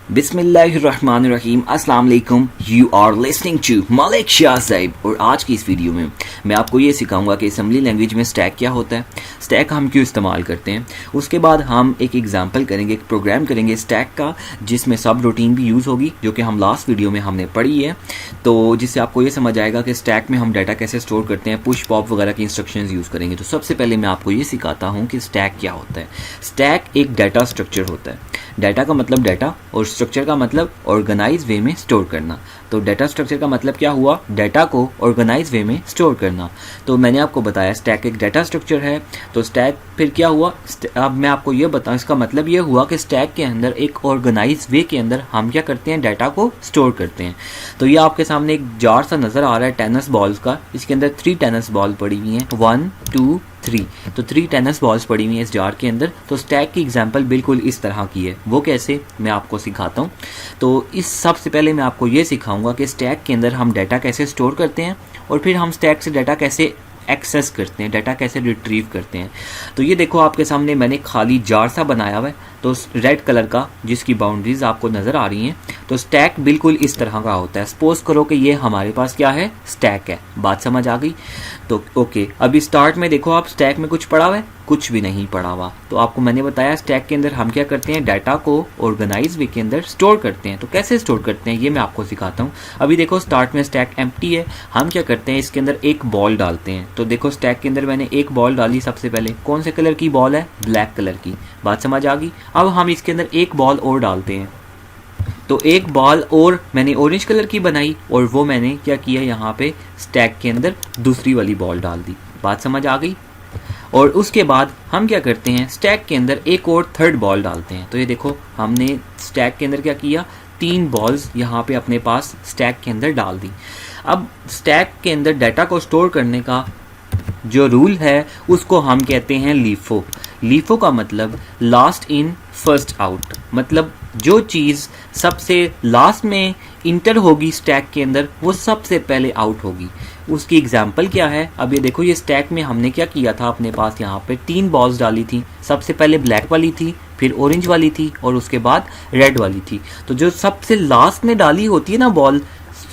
बिस्मिल्लाहिर्रहमानिर्रहीम अस्सलाम वालेकुम। You are listening to Malik Shahzaib और आज की इस वीडियो में मैं आपको ये सिखाऊंगा कि असेंबली लैंग्वेज में स्टैक क्या होता है, स्टैक हम क्यों इस्तेमाल करते हैं। उसके बाद हम एक एग्जांपल करेंगे, एक प्रोग्राम करेंगे स्टैक का जिसमें सब रूटीन भी यूज़ होगी जो कि हम लास्ट वीडियो में हमने पढ़ी है। तो जिससे आपको ये समझ आएगा कि स्टैक में हम डाटा कैसे स्टोर करते हैं, पुश पॉप वगैरह की इंस्ट्रक्शंस यूज़ करेंगे। तो सबसे पहले मैं आपको ये सिखाता हूँ कि स्टैक क्या होता है। स्टैक एक डाटा स्ट्रक्चर होता है। डाटा का मतलब डाटा और स्ट्रक्चर का मतलब ऑर्गेनाइज वे में स्टोर करना। तो डाटा स्ट्रक्चर का मतलब क्या हुआ, डाटा को ऑर्गेनाइज वे में स्टोर करना। तो मैंने आपको बताया स्टैक एक डाटा स्ट्रक्चर है। तो स्टैक फिर क्या हुआ, अब मैं आपको ये बताऊं, इसका मतलब ये हुआ कि स्टैक के अंदर एक ऑर्गेनाइज वे के अंदर हम क्या करते हैं, डाटा को स्टोर करते हैं। तो ये आपके सामने एक जार सा नज़र आ रहा है टेनिस बॉल्स का। इसके अंदर 3 टेनिस बॉल पड़ी हुई हैं, 1 2 3। तो 3 टेनिस बॉल्स पड़ी हुई हैं इस जार के अंदर। तो स्टैक की एग्जांपल बिल्कुल इस तरह की है। वो कैसे, मैं आपको सिखाता हूँ। तो इस सबसे पहले मैं आपको ये सिखाऊंगा कि स्टैक के अंदर हम डाटा कैसे स्टोर करते हैं और फिर हम स्टैक से डाटा कैसे एक्सेस करते हैं, डाटा कैसे रिट्रीव करते हैं। तो ये देखो आपके सामने मैंने खाली जार सा बनाया हुआ है, तो रेड कलर का, जिसकी बाउंड्रीज आपको नज़र आ रही हैं। तो स्टैक बिल्कुल इस तरह का होता है। सपोज करो कि ये हमारे पास क्या है, स्टैक है। बात समझ आ गई? तो ओके, अभी स्टार्ट में देखो आप, स्टैक में कुछ पड़ा हुआ है, कुछ भी नहीं पड़ा हुआ। तो आपको मैंने बताया स्टैक के अंदर हम क्या करते हैं, डाटा को ऑर्गेनाइज वे के अंदर स्टोर करते हैं। तो कैसे स्टोर करते हैं ये मैं आपको सिखाता हूँ। अभी देखो स्टार्ट में स्टैक एम्प्टी है। हम क्या करते हैं, इसके अंदर एक बॉल डालते हैं। तो देखो स्टैक के अंदर मैंने एक बॉल डाली। सबसे पहले कौन से कलर की बॉल है, ब्लैक कलर की। बात समझ आ गई? अब हम इसके अंदर एक बॉल और डालते हैं। तो एक बॉल और मैंने ऑरेंज कलर की बनाई और वो मैंने क्या किया, यहाँ पे स्टैक के अंदर दूसरी वाली बॉल डाल दी। बात समझ आ गई? और उसके बाद हम क्या करते हैं, स्टैक के अंदर एक और थर्ड बॉल डालते हैं। तो ये देखो हमने स्टैक के अंदर क्या किया, 3 बॉल्स यहाँ पे अपने पास स्टैक के अंदर डाल दी। अब स्टैक के अंदर डाटा को स्टोर करने का जो रूल है उसको हम कहते हैं लीफो। लीफो का मतलब लास्ट इन फर्स्ट आउट, मतलब जो चीज़ सबसे लास्ट में इंटर होगी स्टैक के अंदर वो सबसे पहले आउट होगी। उसकी एग्जाम्पल क्या है, अब ये देखो ये स्टैक में हमने क्या किया था, अपने पास यहाँ पे 3 बॉल्स डाली थी। सबसे पहले ब्लैक वाली थी, फिर ऑरेंज वाली थी और उसके बाद रेड वाली थी। तो जो सबसे लास्ट में डाली होती है ना बॉल,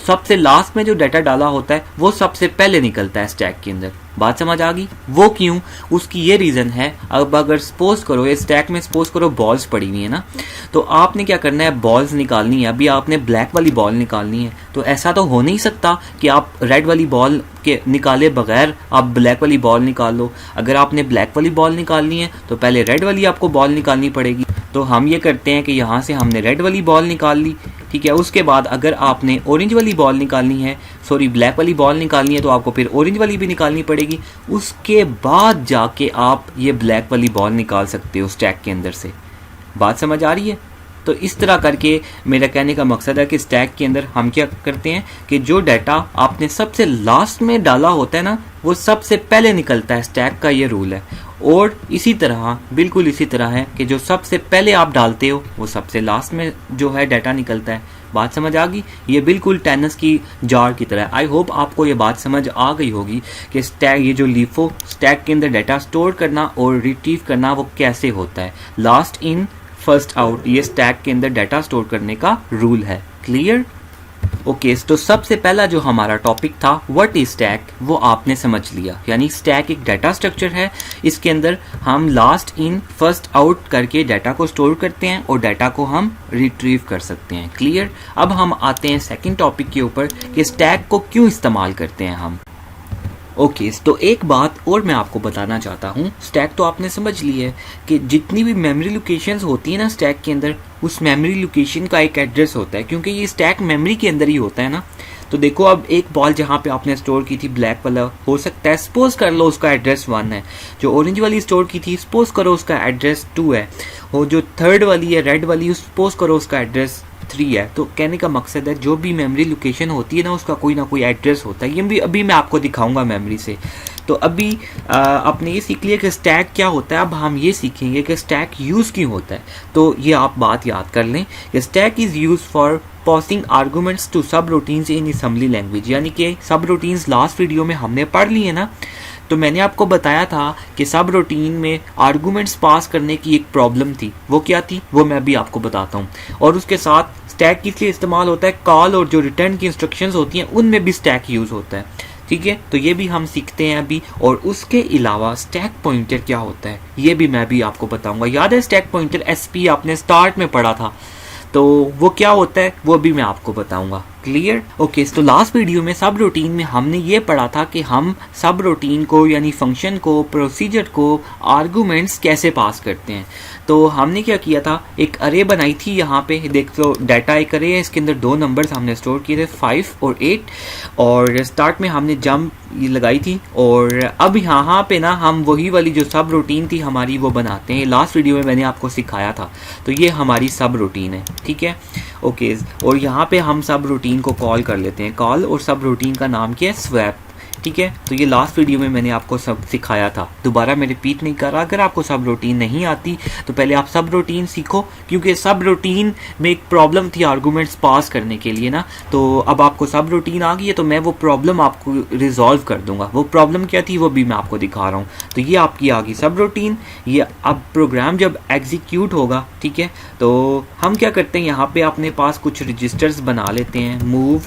सबसे लास्ट में जो डाटा डाला होता है वो सबसे पहले निकलता है स्टैक के अंदर। बात समझ आ गई? वो क्यों, उसकी ये रीज़न है। अब अगर सपोज करो ये स्टैक में सपोज करो बॉल्स पड़ी हुई है ना, तो आपने क्या करना है, बॉल्स निकालनी है। अभी आपने ब्लैक वाली बॉल निकालनी है, तो ऐसा तो हो नहीं सकता कि आप रेड वाली बॉल के निकाले बगैर आप ब्लैक वाली बॉल निकाल लो। अगर आपने ब्लैक वाली बॉल निकालनी है तो पहले रेड वाली आपको बॉल निकालनी पड़ेगी। तो हम ये करते हैं कि यहाँ से हमने रेड वाली बॉल निकाल ली, ठीक है। उसके बाद अगर आपने ऑरेंज वाली बॉल निकालनी है, सॉरी ब्लैक वाली बॉल निकालनी है, तो आपको फिर ऑरेंज वाली भी निकालनी पड़ेगी। उसके बाद जाके आप ये ब्लैक वाली बॉल निकाल सकते हो स्टैक के अंदर से। बात समझ आ रही है? तो इस तरह करके मेरा कहने का मकसद है कि स्टैक के अंदर हम क्या करते हैं कि जो डाटा आपने सबसे लास्ट में डाला होता है ना वो सबसे पहले निकलता है। स्टैक का ये रूल है। और इसी तरह बिल्कुल इसी तरह है कि जो सबसे पहले आप डालते हो वो सबसे लास्ट में जो है डाटा निकलता है। बात समझ आ गई? ये बिल्कुल टेनिस की जार की तरह है। आई होप आपको ये बात समझ आ गई होगी कि स्टैक, ये जो लीफो स्टैक के अंदर डाटा स्टोर करना और रिट्रीव करना वो कैसे होता है। लास्ट इन फर्स्ट आउट, ये स्टैक के अंदर डाटा स्टोर करने का रूल है। क्लियर? ओके, तो सबसे पहला जो हमारा टॉपिक था व्हाट इज स्टैक, वो आपने समझ लिया। यानी स्टैक एक डाटा स्ट्रक्चर है। इसके अंदर हम लास्ट इन फर्स्ट आउट करके डाटा को स्टोर करते हैं और डाटा को हम रिट्रीव कर सकते हैं। क्लियर? अब हम आते हैं सेकंड टॉपिक के ऊपर कि स्टैक को क्यों इस्तेमाल करते हैं हम। ओके, तो एक बात और मैं आपको बताना चाहता हूँ। स्टैक तो आपने समझ ली है कि जितनी भी मेमोरी लोकेशंस होती है ना स्टैक के अंदर, उस मेमोरी लोकेशन का एक एड्रेस होता है, क्योंकि ये स्टैक मेमोरी के अंदर ही होता है ना। तो देखो अब एक बॉल जहाँ पे आपने स्टोर की थी ब्लैक वाला, हो सकता है सपोज कर लो उसका एड्रेस 1 है। जो ऑरेंज वाली स्टोर की थी सपोज करो उसका एड्रेस 2 है। और जो थर्ड वाली है रेड वाली, सपोज करो उसका एड्रेस 3 है। तो कहने का मकसद है जो भी मेमोरी लोकेशन होती है ना उसका कोई ना कोई एड्रेस होता है। ये भी अभी मैं आपको दिखाऊंगा मेमोरी से। तो अभी आपने ये सीख लिया कि स्टैक क्या होता है। अब हम ये सीखेंगे कि स्टैक यूज़ क्यों होता है। तो ये आप बात याद कर लें कि stack is use for passing arguments to subroutines in assembly language. यानी कि सब रूटीन्स लास्ट वीडियो में हमने पढ़ ली है ना, तो मैंने आपको बताया था कि सब रूटीन में आर्गूमेंट्स पास करने की एक प्रॉब्लम थी, वो क्या थी वो मैं भी आपको बताता हूँ। और उसके साथ स्टैक किस लिए इस्तेमाल होता है, कॉल और जो रिटर्न की इंस्ट्रक्शंस होती हैं उनमें भी स्टैक यूज़ होता है, ठीक है। तो ये भी हम सीखते हैं अभी। और उसके अलावा स्टैक पॉइंटर क्या होता है ये भी मैं भी आपको बताऊंगा। याद है स्टैक पॉइंटर एसपी आपने स्टार्ट में पढ़ा था, तो वो क्या होता है वो भी मैं आपको बताऊंगा। क्लियर? ओके, तो लास्ट वीडियो में सब रूटीन में हमने ये पढ़ा था कि हम सब रूटीन को यानी फंक्शन को, प्रोसीजर को, आर्गूमेंट्स कैसे पास करते हैं। तो हमने क्या किया था, एक अरे बनाई थी। यहाँ पे देख तो डाटा एक अरे है, इसके अंदर दो नंबर्स हमने स्टोर किए थे 5 और 8, और स्टार्ट में हमने जंप लगाई थी। और अब यहाँ पे ना हम वही वाली जो सब रूटीन थी हमारी वो बनाते हैं। लास्ट वीडियो में मैंने आपको सिखाया था, तो ये हमारी सब रूटीन है, ठीक है। ओके, और यहाँ पे हम सब रूटीन को कॉल कर लेते हैं। कॉल और सब रूटीन का नाम क्या है, स्वैप, ठीक है। तो ये लास्ट वीडियो में मैंने आपको सब सिखाया था, दोबारा मैं रिपीट नहीं कर रहा। अगर आपको सब रूटीन नहीं आती तो पहले आप सब रूटीन सीखो, क्योंकि सब रूटीन में एक प्रॉब्लम थी आर्गूमेंट्स पास करने के लिए ना। तो अब आपको सब रूटीन आ गई है, तो मैं वो प्रॉब्लम आपको रिजॉल्व कर दूंगा। वो प्रॉब्लम क्या थी वो भी मैं आपको दिखा रहा हूँ। तो ये आपकी आ गई सब रूटीन। ये अब प्रोग्राम जब एग्जीक्यूट होगा, ठीक है, तो हम क्या करते हैं, यहाँ पे अपने पास कुछ रजिस्टर्स बना लेते हैं। मूव,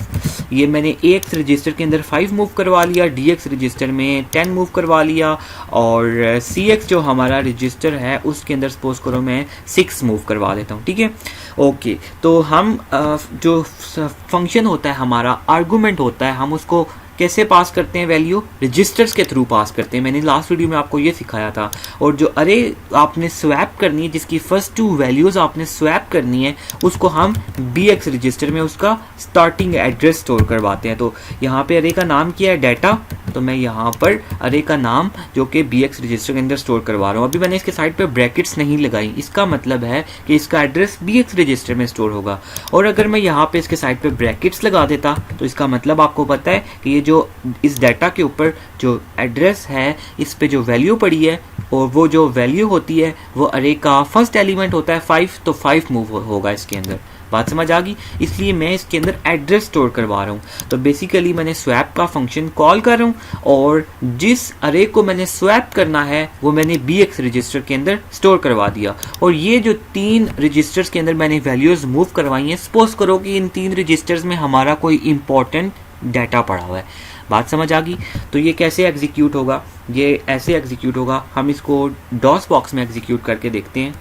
ये मैंने एक्स रजिस्टर के अंदर 5 मूव करवा लिया, डी एक्स रजिस्टर में 10 मूव करवा लिया, और सी एक्स जो हमारा रजिस्टर है उसके अंदर सपोज करो मैं 6 मूव करवा देता हूँ, ठीक है। ओके, तो हम जो फंक्शन होता है हमारा, आर्गूमेंट होता है, हम उसको कैसे पास करते हैं, वैल्यू रजिस्टर्स के थ्रू पास करते हैं। मैंने लास्ट वीडियो में आपको ये सिखाया था। और जो अरे आपने स्वैप करनी है, जिसकी फर्स्ट 2 वैल्यूज़ आपने स्वैप करनी है, उसको हम बी एक्स रजिस्टर में उसका स्टार्टिंग एड्रेस स्टोर करवाते हैं। तो यहाँ पे अरे का नाम क्या है, डाटा, तो मैं यहाँ पर अरे का नाम जो कि बी एक्स रजिस्टर के अंदर स्टोर करवा रहा हूँ। अभी मैंने इसके साइड पे ब्रैकेट्स नहीं लगाई, इसका मतलब है कि इसका एड्रेस बी एक्स रजिस्टर में स्टोर होगा। और अगर मैं यहाँ पे इसके साइड पे ब्रैकेट्स लगा देता तो इसका मतलब आपको पता है कि ये जो इस डाटा के ऊपर जो एड्रेस है, इस पे जो वैल्यू पड़ी है, और वो जो वैल्यू होती है वो अरे का फर्स्ट एलिमेंट होता है 5, तो 5 मूव होगा इसके अंदर। बात समझ आ गई? इसलिए मैं इसके अंदर एड्रेस स्टोर करवा रहा हूँ। तो बेसिकली मैंने स्वैप का फंक्शन कॉल कर रहा हूँ, और जिस अरे को मैंने स्वैप करना है वो मैंने बी एक्स रजिस्टर के अंदर स्टोर करवा दिया। और ये जो 3 रजिस्टर्स के अंदर मैंने वैल्यूज मूव करवाई हैं, सपोज करो कि इन 3 रजिस्टर्स में हमारा कोई इंपॉर्टेंट डाटा पड़ा हुआ है। बात समझ आ गई? तो ये कैसे एग्जीक्यूट होगा, ये ऐसे एग्जीक्यूट होगा। हम इसको डॉस बॉक्स में एग्जीक्यूट करके देखते हैं।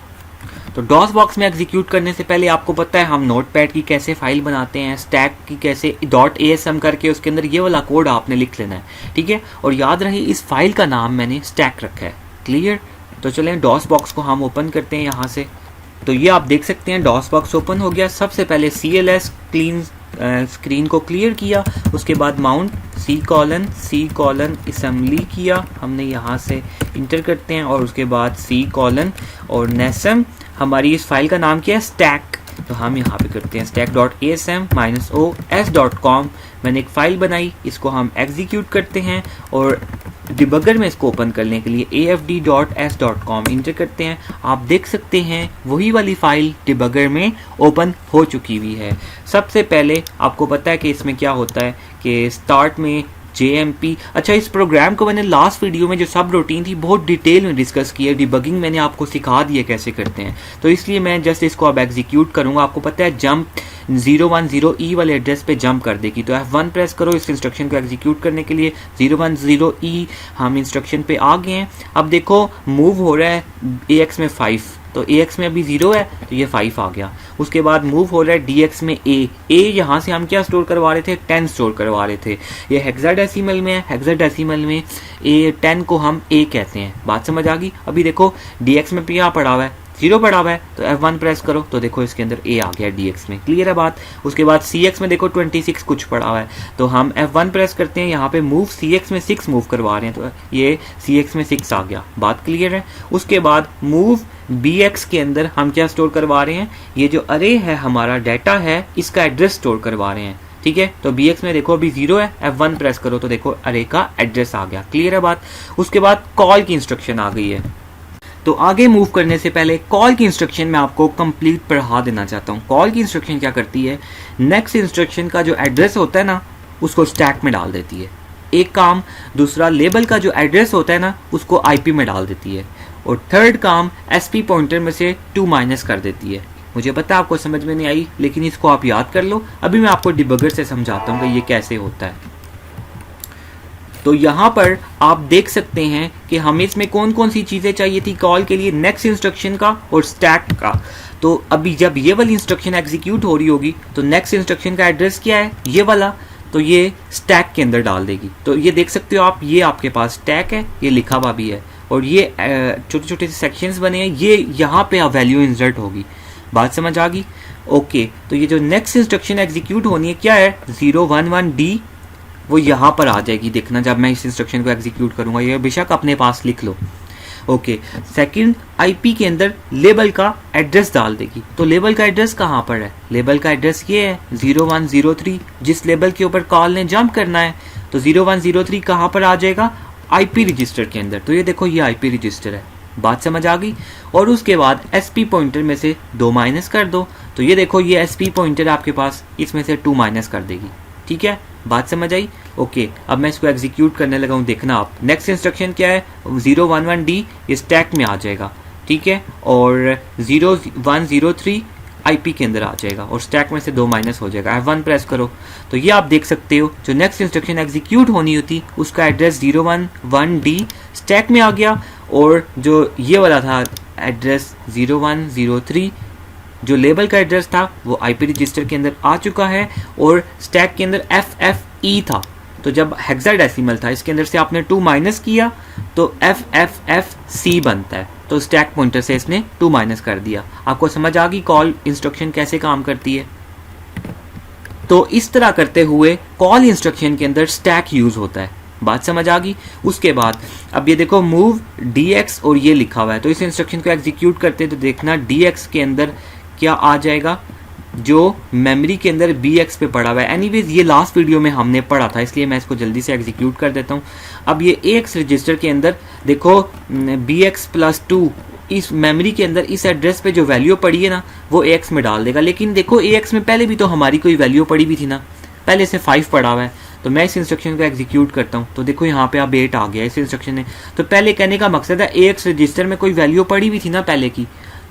तो डॉस बॉक्स में एग्जीक्यूट करने से पहले आपको पता है हम नोटपैड की कैसे फाइल बनाते हैं, स्टैक की कैसे .asm करके उसके अंदर ये वाला कोड आपने लिख लेना है, ठीक है। और याद रहे इस फाइल का नाम मैंने स्टैक रखा है। क्लियर? तो चलें डॉस बॉक्स को हम ओपन करते हैं यहाँ से। तो ये आप देख सकते हैं डॉस बॉक्स ओपन हो गया। सबसे पहले CLS क्लीन स्क्रीन को क्लियर किया, उसके बाद माउंट C कॉलन असेंबली किया, हमने यहाँ से इंटर करते हैं, और उसके बाद C कॉलन और नेसम। हमारी इस फाइल का नाम क्या है, स्टैक, तो हम यहाँ पे करते हैं stack.asm-os.com। मैंने एक फाइल बनाई, इसको हम एग्जीक्यूट करते हैं, और डिबगर में इसको ओपन करने के लिए afd.s.com इंटर करते हैं। आप देख सकते हैं वही वाली फाइल डिबगर में ओपन हो चुकी हुई है। सबसे पहले आपको पता है कि इसमें क्या होता है कि स्टार्ट में JMP। अच्छा, इस प्रोग्राम को मैंने लास्ट वीडियो में जो सब रूटीन थी बहुत डिटेल में डिस्कस की है। डिबगिंग मैंने आपको सिखा दी है कैसे करते हैं, तो इसलिए मैं जस्ट इसको अब एग्जीक्यूट करूंगा। आपको पता है जंप 010E वाले एड्रेस पे जंप कर देगी, तो F1 प्रेस करो इस इंस्ट्रक्शन को एग्जीक्यूट करने के लिए। 010E हम इंस्ट्रक्शन पे आ गए हैं। अब देखो मूव हो रहा है AX में 5, तो AX में अभी 0 है तो ये 5 आ गया। उसके बाद मूव हो रहा है DX में A यहाँ से हम क्या स्टोर करवा रहे थे, 10 स्टोर करवा रहे थे। ये हेक्साडेसिमल में है, हेक्साडेसिमल में A10 को हम A कहते हैं। बात समझ आ गई? अभी देखो DX में क्या पड़ा हुआ है, 0 पड़ा हुआ है, तो F1 प्रेस करो तो देखो इसके अंदर A आ गया DX में। क्लियर है बात? उसके बाद CX में देखो 26 कुछ पड़ा हुआ है, तो हम F1 प्रेस करते हैं, यहाँ पे मूव CX में 6 मूव करवा रहे हैं, तो ये CX में 6 आ गया। बात क्लियर है? उसके बाद मूव BX के अंदर हम क्या स्टोर करवा रहे हैं, ये जो अरे है हमारा डाटा है इसका एड्रेस स्टोर करवा रहे हैं, ठीक है। तो BX में देखो अभी 0 है, F1 प्रेस करो तो देखो अरे का एड्रेस आ गया। क्लियर है बात? उसके बाद कॉल की इंस्ट्रक्शन आ गई है। तो आगे मूव करने से पहले कॉल की इंस्ट्रक्शन मैं आपको कंप्लीट पढ़ा देना चाहता हूँ। कॉल की इंस्ट्रक्शन क्या करती है, नेक्स्ट इंस्ट्रक्शन का जो एड्रेस होता है ना उसको स्टैक में डाल देती है। एक काम, दूसरा लेबल का जो एड्रेस होता है ना उसको आईपी में डाल देती है, और थर्ड काम एसपी पॉइंटर में से 2 माइनस कर देती है। मुझे पता आपको समझ में नहीं आई, लेकिन इसको आप याद कर लो। अभी मैं आपको डिबगर से समझाता हूँ कि ये कैसे होता है। तो यहाँ पर आप देख सकते हैं कि हमें इसमें कौन कौन सी चीज़ें चाहिए थी कॉल के लिए, नेक्स्ट इंस्ट्रक्शन का और स्टैक का। तो अभी जब ये वाली इंस्ट्रक्शन एग्जीक्यूट हो रही होगी तो नेक्स्ट इंस्ट्रक्शन का एड्रेस क्या है, ये वाला, तो ये स्टैक के अंदर डाल देगी। तो ये देख सकते हो आप, ये आपके पास स्टैक है, ये लिखा हुआ भी है, और ये छोटे छोटे से सेक्शंस बने हैं, ये यहाँ पे वैल्यू इंसर्ट होगी। बात समझ आ गई? ओके, तो ये जो नेक्स्ट इंस्ट्रक्शन एग्जीक्यूट होनी है क्या है, 011D, वो यहाँ पर आ जाएगी। देखना जब मैं इस इंस्ट्रक्शन को एग्जीक्यूट करूँगा, ये बेशक अपने पास लिख लो। ओके, सेकंड आईपी के अंदर लेबल का एड्रेस डाल देगी। तो लेबल का एड्रेस कहाँ पर है, लेबल का एड्रेस ये है 0103, जिस लेबल के ऊपर कॉल ने जंप करना है। तो 0103 कहाँ पर आ जाएगा, आईपी रजिस्टर के अंदर। तो ये देखो, ये आईपी रजिस्टर है। बात समझ आ गई? और उसके बाद एसपी पॉइंटर में से 2 माइनस कर दो। तो ये देखो, ये एसपी पॉइंटर आपके पास, इसमें से 2 माइनस कर देगी। ठीक है, बात समझ आई? ओके, अब मैं इसको एग्जीक्यूट करने लगा हूँ। देखना आप, नेक्स्ट इंस्ट्रक्शन क्या है, 011D, ये स्टैक में आ जाएगा। ठीक है, और 0103 आईपी के अंदर आ जाएगा, और स्टैक में से 2 माइनस हो जाएगा। F1 प्रेस करो तो ये आप देख सकते हो, जो नेक्स्ट इंस्ट्रक्शन एग्जीक्यूट होनी होती उसका एड्रेस 011D स्टैक में आ गया, और जो ये वाला था एड्रेस 0103, जो लेबल का एड्रेस था, वो आईपी रजिस्टर के अंदर आ चुका है, और स्टैक के अंदर FFE था। तो जब हेक्साडेसिमल था, इसके अंदर से आपने 2 माइनस किया तो FFFC बनता है। तो स्टैक पॉइंटर से इसने 2 माइनस कर दिया। आपको समझ आ गई कॉल इंस्ट्रक्शन कैसे काम करती है? तो इस तरह करते हुए कॉल इंस्ट्रक्शन के अंदर स्टैक यूज होता है। बात समझ आ गई? उसके बाद अब ये देखो, मूव DX, और ये लिखा हुआ है। तो इस इंस्ट्रक्शन को एग्जीक्यूट करते तो देखना DX के अंदर क्या आ जाएगा, जो मेमोरी के अंदर BX पे पड़ा हुआ है। एनीवेज, ये लास्ट वीडियो में हमने पढ़ा था, इसलिए मैं इसको जल्दी से एग्जीक्यूट कर देता हूँ। अब ये AX रजिस्टर के अंदर देखो, BX+2 इस मेमोरी के अंदर इस एड्रेस पे जो वैल्यू पड़ी है ना, वो AX में डाल देगा। लेकिन देखो, AX में पहले भी तो हमारी कोई वैल्यू पड़ी भी थी ना, पहले से 5 पड़ा हुआ है। तो मैं इस इंस्ट्रक्शन को एग्जीक्यूट करता हूँ, तो देखो यहाँ पे अब 8 आ गया इस इंस्ट्रक्शन ने। तो पहले कहने का मकसद है, AX रजिस्टर में कोई वैल्यू पड़ी भी थी ना पहले की,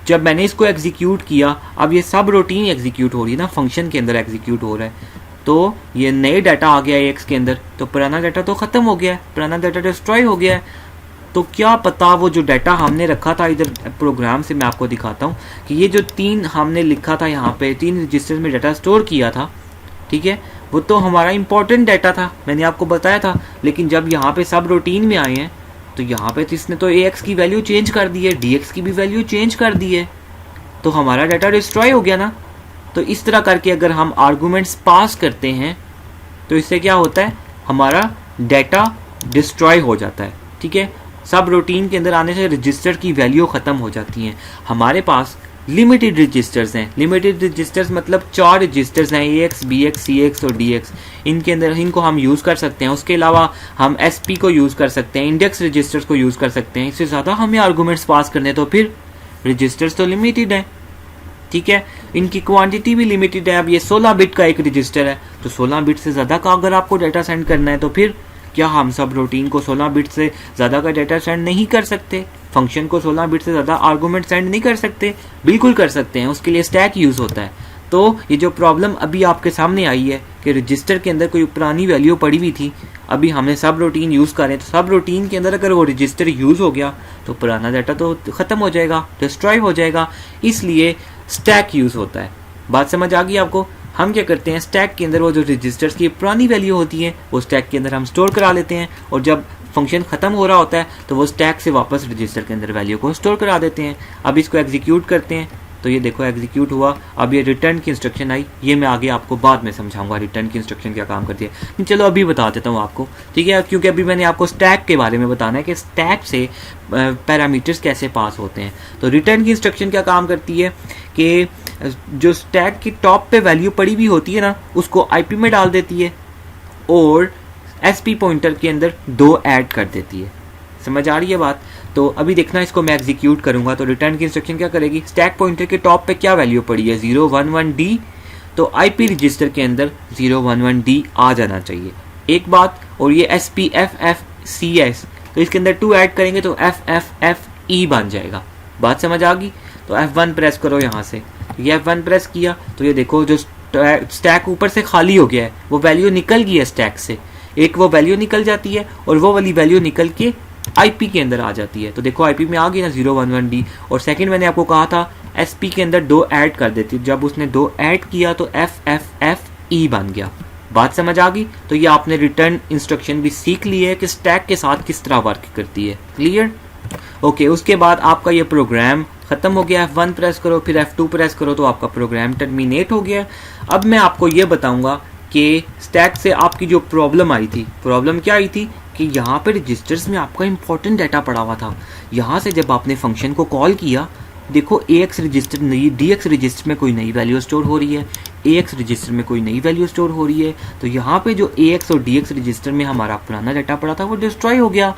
जब मैंने इसको एग्जीक्यूट किया, अब ये सब रूटीन एग्जीक्यूट हो रही है ना, फंक्शन के अंदर एग्जीक्यूट हो रहा है। तो ये नए डाटा आ गया है AX के अंदर, तो पुराना डाटा तो ख़त्म हो गया है, पुराना डाटा डिस्ट्रॉय हो गया है। तो क्या पता वो जो डाटा हमने रखा था, इधर प्रोग्राम से मैं आपको दिखाता हूँ कि ये जो 3 हमने लिखा था यहाँ पे, 3 रजिस्टर में डाटा स्टोर किया था, ठीक है, वो तो हमारा इंपॉर्टेंट डाटा था, मैंने आपको बताया था। लेकिन जब यहाँ पे सब रूटीन में आए हैं, तो यहाँ पे तो इसने तो AX की वैल्यू चेंज कर दी है, DX की भी वैल्यू चेंज कर दी है, तो हमारा डाटा डिस्ट्रॉय हो गया ना। तो इस तरह करके अगर हम आर्गूमेंट्स पास करते हैं तो इससे क्या होता है, हमारा डाटा डिस्ट्रॉय हो जाता है। ठीक है, सब रूटीन के अंदर आने से रजिस्टर की वैल्यू ख़त्म हो जाती हैं। हमारे पास लिमिटेड रजिस्टर्स हैं। लिमिटेड रजिस्टर्स मतलब 4 रजिस्टर्स हैं, AX, BX, CX और DX। इनके अंदर इनको हम यूज़ कर सकते हैं। उसके अलावा हम SP को यूज़ कर सकते हैं, इंडेक्स रजिस्टर्स को यूज़ कर सकते हैं। इससे ज़्यादा हमें आर्गूमेंट्स पास करने हैं, तो फिर रजिस्टर्स तो लिमिटेड हैं। ठीक है, इनकी क्वांटिटी भी लिमिटेड है। अब ये 16 बिट का एक रजिस्टर है, तो 16 बिट से ज़्यादा का अगर आपको डाटा सेंड करना है, तो फिर क्या हम सब रूटीन को 16 बिट से ज़्यादा का डाटा सेंड नहीं कर सकते? फंक्शन को 16 बिट से ज़्यादा आर्गूमेंट सेंड नहीं कर सकते? बिल्कुल कर सकते हैं, उसके लिए स्टैक यूज़ होता है। तो ये जो प्रॉब्लम अभी आपके सामने आई है कि रजिस्टर के अंदर कोई पुरानी वैल्यू पड़ी हुई थी, अभी हमने सब रूटीन यूज़ करें, तो सब रूटीन के अंदर अगर वो रजिस्टर यूज़ हो गया तो पुराना डाटा तो ख़त्म हो जाएगा, डिस्ट्रॉय हो जाएगा। इसलिए स्टैक यूज़ होता है। बात समझ आ गई आपको? हम क्या करते हैं, स्टैक के अंदर वो जो रजिस्टर्स की पुरानी वैल्यू होती है वो स्टैक के अंदर हम स्टोर करा लेते हैं, और जब फंक्शन ख़त्म हो रहा होता है तो वो स्टैक से वापस रजिस्टर के अंदर वैल्यू को स्टोर करा देते हैं। अब इसको एग्जीक्यूट करते हैं, तो ये देखो एग्जीक्यूट हुआ। अब ये रिटर्न की इंस्ट्रक्शन आई, ये मैं आगे आपको बाद में समझाऊंगा रिटर्न की इंस्ट्रक्शन क्या काम करती है। चलो अभी बता देता हूँ आपको, ठीक है, क्योंकि अभी मैंने आपको स्टैक के बारे में बताना है कि स्टैक से पैरामीटर्स कैसे पास होते हैं। तो रिटर्न की इंस्ट्रक्शन क्या काम करती है कि जो स्टैक की टॉप पे वैल्यू पड़ी हुई होती है ना, उसको आईपी में डाल देती है और एसपी पॉइंटर के अंदर 2 ऐड कर देती है। समझ आ रही है बात? तो अभी देखना, इसको मैं एग्जीक्यूट करूंगा तो रिटर्न की इंस्ट्रक्शन क्या करेगी, स्टैक पॉइंटर के टॉप पे क्या वैल्यू पड़ी है, 011D, तो आईपी रजिस्टर के अंदर 011D आ जाना चाहिए। एक बात और ये SPFFCS, तो इसके अंदर 2 ऐड करेंगे तो FFFE बन जाएगा। बात समझ आ गई? तो F1 प्रेस करो यहाँ से, ये F1 प्रेस किया तो ये देखो जो स्टैक ऊपर से खाली हो गया है, वो वैल्यू निकल गई है स्टैक से, एक वो वैल्यू निकल जाती है और वो वाली वैल्यू निकल के IP के अंदर आ जाती है। तो देखो IP में आ गई ना 011D, और सेकंड मैंने आपको कहा था SP के अंदर 2 ऐड कर देती, जब उसने 2 ऐड किया तो FFFE बन गया। बात समझ आ गई? तो ये आपने रिटर्न इंस्ट्रक्शन भी सीख ली है कि स्टैक के साथ किस तरह वर्क करती है। क्लियर? ओके, उसके बाद आपका ये प्रोग्राम खत्म हो गया। F1 प्रेस करो, फिर F2 प्रेस करो तो आपका प्रोग्राम टर्मिनेट हो गया। अब मैं आपको ये बताऊंगा कि स्टैक से आपकी जो प्रॉब्लम आई थी, प्रॉब्लम क्या आई थी कि यहाँ पे रजिस्टर्स में आपका इंपॉर्टेंट डाटा पड़ा हुआ था। यहाँ से जब आपने फंक्शन को कॉल किया, देखो AX रजिस्टर नई, DX रजिस्टर में कोई नई वैल्यू स्टोर हो रही है, AX रजिस्टर में कोई नई वैल्यू स्टोर हो रही है, तो यहाँ पे जो AX और DX रजिस्टर में हमारा पुराना डाटा पड़ा था वो डिस्ट्रॉय हो गया।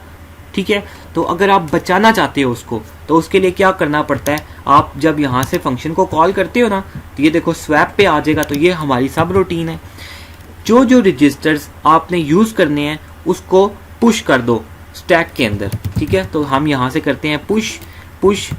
ठीक है, तो अगर आप बचाना चाहते हो उसको, तो उसके लिए क्या करना पड़ता है, आप जब यहाँ से फंक्शन को कॉल करते हो ना, तो ये देखो स्वैप पे आ जाएगा, तो ये हमारी सब रूटीन है। जो जो रजिस्टर्स आपने यूज़ करने हैं उसको पुश कर दो स्टैक के अंदर। ठीक है, तो हम यहाँ से करते हैं पुश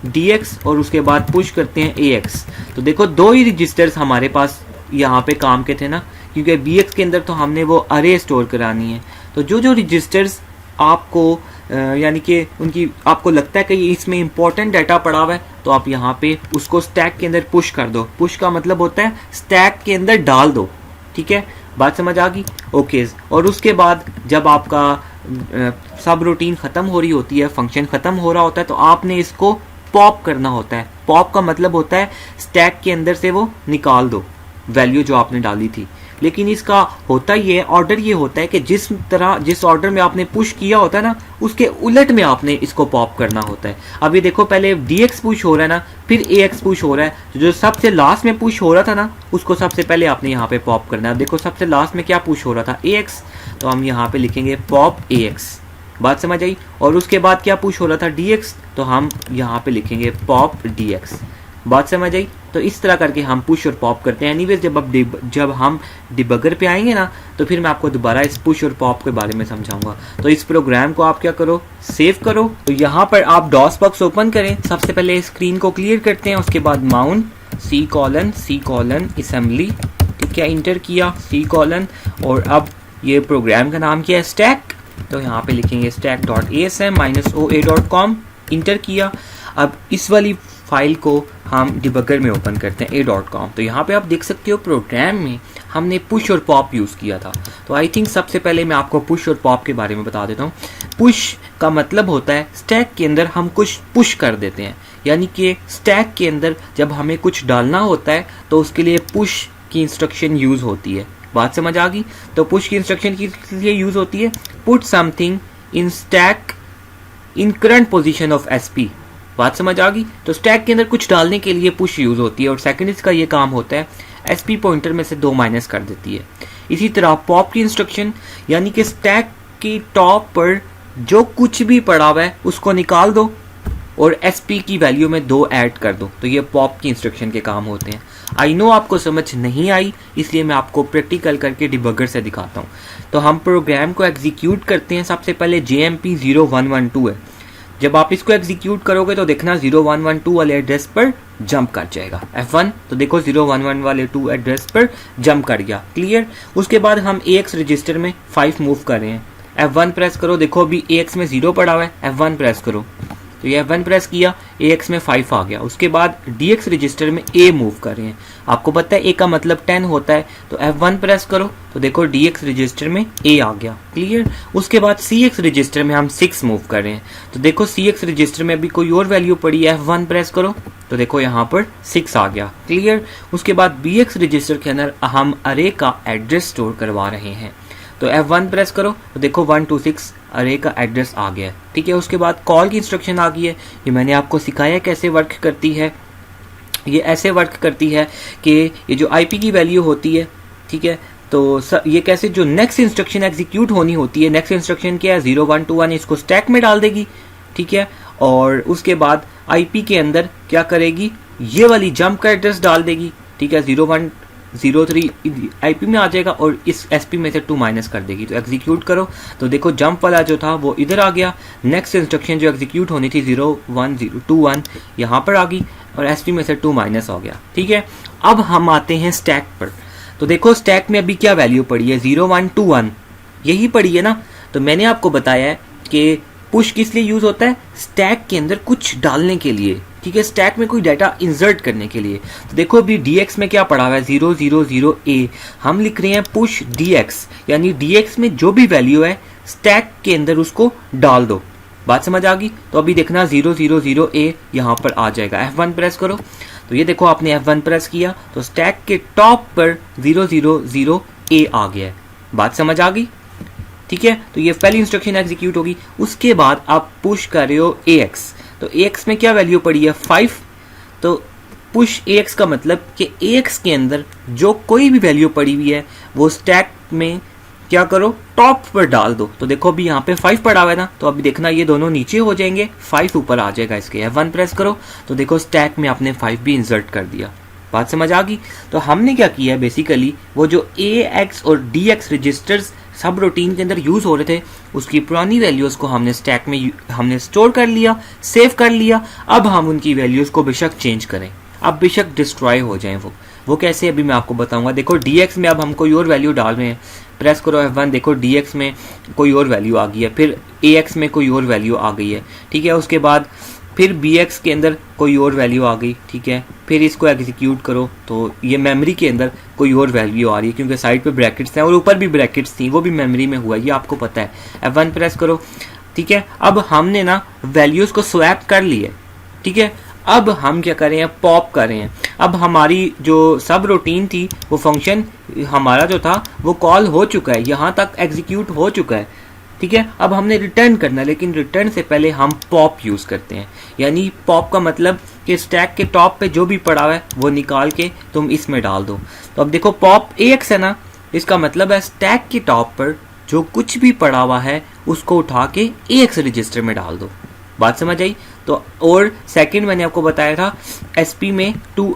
DX और उसके बाद पुश करते हैं AX। तो देखो 2 ही रजिस्टर्स हमारे पास यहाँ पे काम के थे ना, क्योंकि BX के अंदर तो हमने वो अरे स्टोर करानी है। तो जो जो रजिस्टर्स आपको यानी कि उनकी आपको लगता है कि इसमें इंपॉर्टेंट डाटा पड़ा हुआ है, तो आप यहाँ पे उसको स्टैक के अंदर पुश कर दो। पुश का मतलब होता है स्टैक के अंदर डाल दो। ठीक है, बात समझ आ गई? ओके, और उसके बाद जब आपका सब रूटीन ख़त्म हो रही होती है, फंक्शन ख़त्म हो रहा होता है, तो आपने इसको पॉप करना होता है। पॉप का मतलब होता है स्टैक के अंदर से वो निकाल दो वैल्यू जो आपने डाली थी। लेकिन इसका होता ये ऑर्डर ये होता है कि जिस ऑर्डर में आपने पुश किया होता है ना, उसके उलट में आपने इसको पॉप करना होता है। अब ये देखो, पहले DX पुश हो रहा है ना, फिर AX पुश हो रहा है, तो जो सबसे लास्ट में पुश हो रहा था ना, उसको सबसे पहले आपने यहाँ पे पॉप करना है। देखो सबसे लास्ट में क्या पुश हो रहा था, AX, तो हम यहाँ पे लिखेंगे पॉप AX। बात समझ आई? और उसके बाद क्या पुश हो रहा था, DX, तो हम यहाँ पे लिखेंगे पॉप DX। बात समझ आई? तो इस तरह करके हम पुश और पॉप करते हैं। एनीवेज जब हम डिबगर पे आएंगे ना, तो फिर मैं आपको दोबारा इस पुश और पॉप के बारे में समझाऊंगा। तो इस प्रोग्राम को आप क्या करो, सेव करो। तो यहाँ पर आप डॉस बॉक्स ओपन करें, सबसे पहले स्क्रीन को क्लियर करते हैं, उसके बाद माउंट C:, असेंबली, ठीक है, इंटर किया C:, और अब ये प्रोग्राम का नाम क्या है, स्टैक। तो यहाँ पे लिखेंगे stack.asm-oa.com, इंटर किया। अब इस वाली फाइल को हम डिबगर में ओपन करते हैं a.com। तो यहाँ पे आप देख सकते हो प्रोग्राम में हमने पुश और पॉप यूज़ किया था। तो आई थिंक सबसे पहले मैं आपको पुश और पॉप के बारे में बता देता हूँ। पुश का मतलब होता है स्टैक के अंदर हम कुछ पुश कर देते हैं, यानी कि स्टैक के अंदर जब हमें कुछ डालना होता है तो उसके लिए पुश की इंस्ट्रक्शन यूज़ होती है। बात समझ आ गई? तो पुश की इंस्ट्रक्शन किस लिए यूज़ होती है, put something in stack in current position of SP। बात समझ आ गई? तो स्टैक के अंदर कुछ डालने के लिए पुश यूज़ होती है, और सेकंड इसका ये काम होता है SP पॉइंटर में से 2 माइनस कर देती है। इसी तरह पॉप की इंस्ट्रक्शन, यानी कि स्टैक की टॉप पर जो कुछ भी पड़ा हुआ है उसको निकाल दो और SP की वैल्यू में 2 ऐड कर दो। तो ये पॉप की इंस्ट्रक्शन के काम होते हैं। आई नो आपको समझ नहीं आई, इसलिए मैं आपको प्रैक्टिकल करके डिबगर से दिखाता हूँ। तो हम प्रोग्राम को एग्जीक्यूट करते हैं। सबसे पहले JMP 0112 है। जब आप इसको एग्जीक्यूट करोगे तो देखना 0112 वाले एड्रेस पर जंप कर जाएगा F1। तो देखो 0112 वाले 2 एड्रेस पर जंप कर गया। क्लियर? उसके बाद हम AX रजिस्टर में 5 मूव कर रहे हैं। F1 प्रेस करो, देखो अभी AX में 0 पड़ा हुआ है, F1 प्रेस करो, तो ये F1 प्रेस किया, AX में 5 आ गया। उसके बाद DX रजिस्टर में A मूव कर रहे हैं। आपको पता है A का मतलब 10 होता है, तो F1 प्रेस करो, तो देखो DX रजिस्टर में A आ गया। क्लियर? उसके बाद CX रजिस्टर में हम 6 मूव कर रहे हैं, तो देखो CX रजिस्टर में अभी कोई और वैल्यू पड़ी है, F1 प्रेस करो, तो देखो यहाँ पर 6 आ गया। क्लियर? उसके बाद BX रजिस्टर के अंदर हम अरे का एड्रेस स्टोर करवा रहे हैं, तो F1 प्रेस करो, तो देखो 126 अरे का एड्रेस आ गया है। ठीक है? उसके बाद कॉल की इंस्ट्रक्शन आ गई है। ये मैंने आपको सिखाया कैसे वर्क करती है। ये ऐसे वर्क करती है कि ये जो IP की वैल्यू होती है, ठीक है, तो ये कैसे जो नेक्स्ट इंस्ट्रक्शन एग्जीक्यूट होनी होती है, नेक्स्ट इंस्ट्रक्शन क्या है, 0121, इसको स्टैक में डाल देगी। ठीक है? और उसके बाद IP के अंदर क्या करेगी, ये वाली जंप का एड्रेस डाल देगी। ठीक है? 03 आईपी में आ जाएगा और इस एसपी में से 2 माइनस कर देगी। तो एग्जीक्यूट करो तो देखो जंप वाला जो था वो इधर आ गया। नेक्स्ट इंस्ट्रक्शन जो एग्जीक्यूट होनी थी 01021 यहाँ पर आ गई और एसपी में से 2 माइनस हो गया। ठीक है, अब हम आते हैं स्टैक पर। तो देखो स्टैक में अभी क्या वैल्यू पड़ी है, 0121 यही पड़ी है ना। तो मैंने आपको बताया है कि पुश किस लिए यूज होता है, स्टैक के अंदर कुछ डालने के लिए। ठीक है, स्टैक में कोई डाटा इंसर्ट करने के लिए। तो देखो अभी dx में क्या पड़ा हुआ है 000a, हम लिख रहे हैं पुश dx, यानी dx में जो भी वैल्यू है स्टैक के अंदर उसको डाल दो। बात समझ आ गई। तो अभी देखना 000a यहाँ पर आ जाएगा। F1 प्रेस करो तो ये देखो आपने F1 प्रेस किया तो स्टैक के टॉप पर 000a आ गया है। बात समझ आ गई। ठीक है, तो ये पहली इंस्ट्रक्शन एग्जीक्यूट होगी। उसके बाद आप पुश कर रहे हो ax, तो ax में क्या वैल्यू पड़ी है 5। तो पुश ax का मतलब कि ax के अंदर जो कोई भी वैल्यू पड़ी हुई है वो स्टैक में क्या करो टॉप पर डाल दो। तो देखो अभी यहाँ पे 5 पड़ा हुआ है ना, तो अभी देखना ये दोनों नीचे हो जाएंगे, 5 ऊपर आ जाएगा इसके। F1 प्रेस करो तो देखो स्टैक में आपने 5 भी इंसर्ट कर दिया। बात समझ आ गई। तो हमने क्या किया है बेसिकली वो जो ax और dx रजिस्टर्स सब रूटीन के अंदर यूज हो रहे थे उसकी पुरानी वैल्यूज को हमने स्टैक में हमने स्टोर कर लिया, सेव कर लिया। अब हम उनकी वैल्यूज को बेशक चेंज करें, अब बेशक डिस्ट्रॉय हो जाएं वो कैसे अभी मैं आपको बताऊंगा। देखो dx में अब हम कोई और वैल्यू डाल रहे हैं, प्रेस करो F1, देखो dx में कोई और वैल्यू आ गई है, फिर ax में कोई और वैल्यू आ गई है। ठीक है, उसके बाद फिर bx के अंदर कोई और वैल्यू आ गई। ठीक है, फिर इसको एग्जीक्यूट करो तो ये मेमोरी के अंदर कोई और वैल्यू आ रही है क्योंकि साइड पे ब्रैकेट्स हैं और ऊपर भी ब्रैकेट्स थी, वो भी मेमोरी में हुआ, ये आपको पता है। F1 प्रेस करो। ठीक है, अब हमने ना वैल्यूज को स्वैप कर ली है। ठीक है, अब हम क्या कर रहे हैं, पॉप कर रहे हैं। अब हमारी जो सब रूटीन थी वो फंक्शन हमारा जो था वो कॉल हो चुका है, यहाँ तक एग्जीक्यूट हो चुका है। ठीक है, अब हमने रिटर्न करना है, लेकिन रिटर्न से पहले हम पॉप यूज करते हैं। यानी पॉप का मतलब कि स्टैक के टॉप पे जो भी पड़ा हुआ है वो निकाल के तुम इसमें डाल दो। तो अब देखो पॉप ax है ना, इसका मतलब है स्टैक के टॉप पर जो कुछ भी पड़ा हुआ है उसको उठा के ax रजिस्टर में डाल दो। बात समझ आई। तो और सेकंड मैंने आपको बताया था sp में 2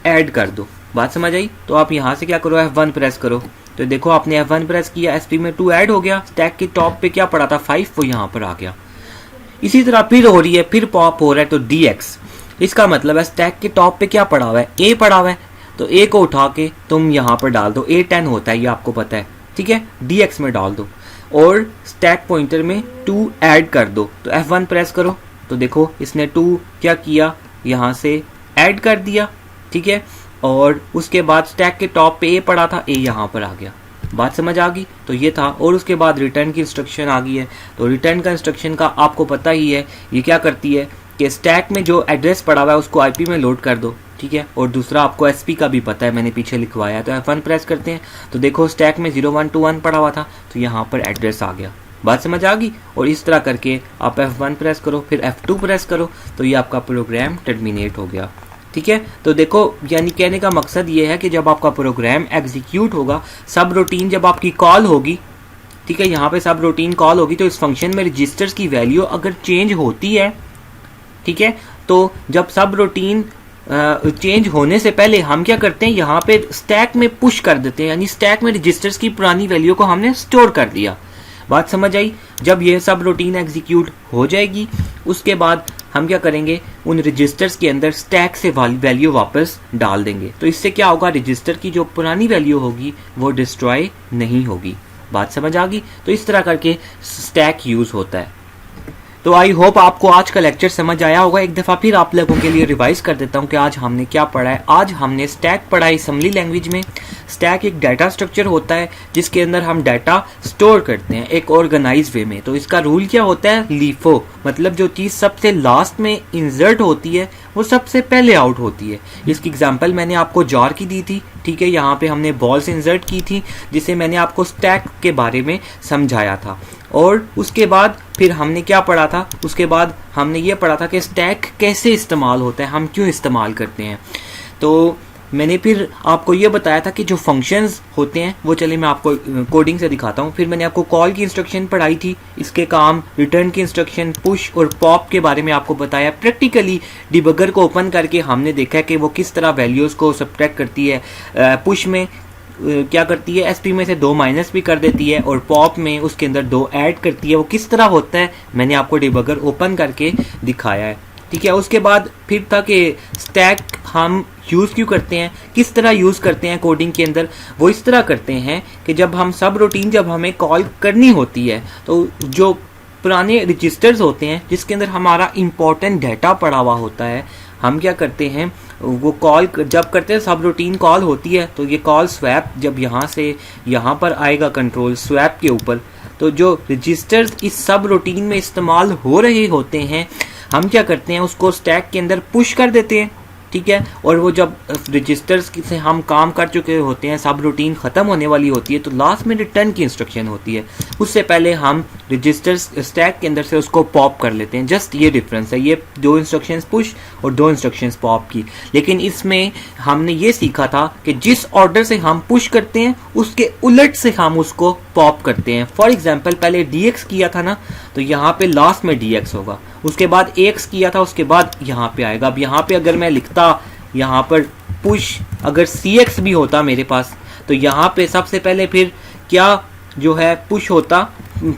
ऐड कर दो। बात समझ आई। तो आप यहाँ से क्या करो, F1 प्रेस करो तो देखो आपने F1 प्रेस किया, sp में 2 ऐड हो गया, स्टैक के टॉप पे क्या पड़ा था 5 वो यहाँ पर आ गया। इसी तरह फिर हो रही है, फिर पॉप हो रहा है तो dx, इसका मतलब है स्टैक के टॉप पे क्या पड़ा हुआ है a पड़ा हुआ है, तो a को उठा के तुम यहाँ पर डाल दो। a 10 होता है ये आपको पता है। ठीक है, dx में डाल दो और स्टैक पॉइंटर में 2 ऐड कर दो। तो F1 प्रेस करो तो देखो इसने 2 क्या किया, यहाँ से ऐड कर दिया। ठीक है, और उसके बाद स्टैक के टॉप पे a पड़ा था, a यहाँ पर आ गया। बात समझ आ गई। तो ये था, और उसके बाद रिटर्न की इंस्ट्रक्शन आ गई है। तो रिटर्न का इंस्ट्रक्शन का आपको पता ही है, ये क्या करती है कि स्टैक में जो एड्रेस पड़ा हुआ है उसको आईपी में लोड कर दो। ठीक है, और दूसरा आपको एसपी का भी पता है, मैंने पीछे लिखवाया है। तो F1 प्रेस करते हैं तो देखो स्टैक में 0121 पड़ा हुआ था तो यहाँ पर एड्रेस आ गया। बात समझ आ गई। और इस तरह करके आप F1 प्रेस करो, फिर F2 प्रेस करो तो ये आपका प्रोग्राम टर्मिनेट हो गया। ठीक है, तो देखो यानी कहने का मकसद ये है कि जब आपका प्रोग्राम एग्जीक्यूट होगा, सब रूटीन जब आपकी कॉल होगी, ठीक है, यहाँ पे सब रूटीन कॉल होगी तो इस फंक्शन में रजिस्टर्स की वैल्यू अगर चेंज होती है, ठीक है, तो जब सब रूटीन चेंज होने से पहले हम क्या करते हैं, यहाँ पे स्टैक में पुश कर देते हैं, यानी स्टैक में रजिस्टर्स की पुरानी वैल्यू को हमने स्टोर कर दिया। बात समझ आई। जब ये सब रूटीन एग्जीक्यूट हो जाएगी उसके बाद हम क्या करेंगे, उन रजिस्टर्स के अंदर स्टैक से वैल्यू वापस डाल देंगे। तो इससे क्या होगा, रजिस्टर की जो पुरानी वैल्यू होगी वो डिस्ट्रॉय नहीं होगी। बात समझ आ गई। तो इस तरह करके स्टैक यूज होता है। तो आई होप आपको आज का लेक्चर समझ आया होगा। एक दफ़ा फिर आप लोगों के लिए रिवाइज कर देता हूँ कि आज हमने क्या पढ़ा है। आज हमने स्टैक पढ़ा है असेंबली लैंग्वेज में। स्टैक एक डाटा स्ट्रक्चर होता है जिसके अंदर हम डाटा स्टोर करते हैं एक ऑर्गेनाइज वे में। तो इसका रूल क्या होता है, लीफो, मतलब जो चीज़ सबसे लास्ट में इंसर्ट होती है वो सबसे पहले आउट होती है। इसकी एग्जांपल मैंने आपको जार की दी थी, ठीक है, यहाँ पे हमने बॉल्स इंसर्ट की थी जिसे मैंने आपको स्टैक के बारे में समझाया था। और उसके बाद फिर हमने क्या पढ़ा था, उसके बाद हमने ये पढ़ा था कि स्टैक कैसे इस्तेमाल होता है, हम क्यों इस्तेमाल करते हैं। तो मैंने फिर आपको ये बताया था कि जो फंक्शंस होते हैं वो, चलिए मैं आपको कोडिंग से दिखाता हूँ। फिर मैंने आपको कॉल की इंस्ट्रक्शन पढ़ाई थी, इसके काम, रिटर्न की इंस्ट्रक्शन, पुश और पॉप के बारे में आपको बताया। प्रैक्टिकली डिबगर को ओपन करके हमने देखा कि वो किस तरह वैल्यूज़ को सब्ट्रैक्ट करती है। पुश में क्या करती है, एसपी में से 2 माइनस भी कर देती है, और पॉप में उसके अंदर 2 ऐड करती है। वो किस तरह होता है मैंने आपको डिबगर ओपन करके दिखाया है, ठीक है। उसके बाद फिर था कि स्टैक हम यूज़ क्यों करते हैं, किस तरह यूज़ करते हैं कोडिंग के अंदर। वो इस तरह करते हैं कि जब हम सब रूटीन, जब हमें कॉल करनी होती है, तो जो पुराने रजिस्टर्स होते हैं जिसके अंदर हमारा इम्पोर्टेंट डाटा पड़ा हुआ होता है, हम क्या करते हैं, वो कॉल जब करते हैं, सब रूटीन कॉल होती है, तो ये कॉल स्वैप जब यहाँ से यहाँ पर आएगा, कंट्रोल स्वैप के ऊपर, तो जो रजिस्टर्स इस सब रूटीन में इस्तेमाल हो रहे होते हैं, हम क्या करते हैं, उसको स्टैक के अंदर पुश कर देते हैं, ठीक है। और वो जब रजिस्टर्स से हम काम कर चुके होते हैं, सब रूटीन ख़त्म होने वाली होती है, तो लास्ट में रिटर्न की इंस्ट्रक्शन होती है। उससे पहले हम रजिस्टर्स स्टैक के अंदर से उसको पॉप कर लेते हैं। जस्ट ये डिफरेंस है, ये 2 इंस्ट्रक्शंस पुश और 2 इंस्ट्रक्शंस पॉप की। लेकिन इसमें हमने ये सीखा था कि जिस ऑर्डर से हम पुश करते हैं उसके उलट से हम उसको पॉप करते हैं। फॉर एग्जाम्पल, पहले DX किया था ना, तो यहाँ पे लास्ट में DX होगा, उसके बाद AX किया था, उसके बाद यहाँ पे आएगा। अब यहाँ पे अगर मैं लिखता यहाँ पर पुश, अगर CX भी होता मेरे पास, तो यहाँ पे सबसे पहले फिर क्या जो है पुश होता,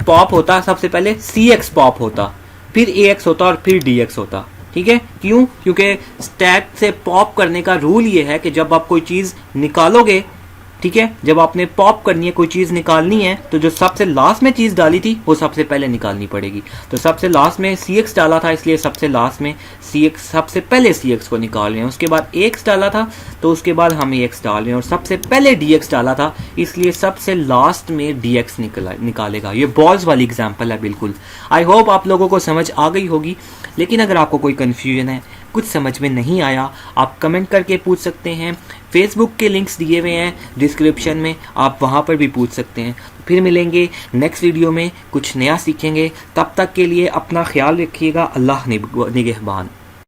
पॉप होता, सबसे पहले CX पॉप होता, फिर AX होता और फिर DX होता, ठीक है। क्यों? क्योंकि स्टैक से पॉप करने का रूल ये है कि जब आप कोई चीज़ निकालोगे, ठीक है, जब आपने पॉप करनी है, कोई चीज़ निकालनी है, तो जो सबसे लास्ट में चीज़ डाली थी वो सबसे पहले निकालनी पड़ेगी। तो सबसे लास्ट में CX डाला था, इसलिए सबसे लास्ट में CX, सबसे पहले CX को निकाल रहे हैं। उसके बाद AX डाला था, तो उसके बाद हम AX डाल रहे हैं, और सबसे पहले DX डाला था, इसलिए सबसे लास्ट में DX निकालेगा। ये बॉल्स वाली एग्जाम्पल है बिल्कुल। आई होप आप लोगों को समझ आ गई होगी। लेकिन अगर आपको कोई कन्फ्यूजन है, कुछ समझ में नहीं आया, आप कमेंट करके पूछ सकते हैं। फेसबुक के लिंक्स दिए हुए हैं डिस्क्रिप्शन में, आप वहाँ पर भी पूछ सकते हैं। फिर मिलेंगे नेक्स्ट वीडियो में, कुछ नया सीखेंगे। तब तक के लिए अपना ख्याल रखिएगा। अल्लाह निगहबान।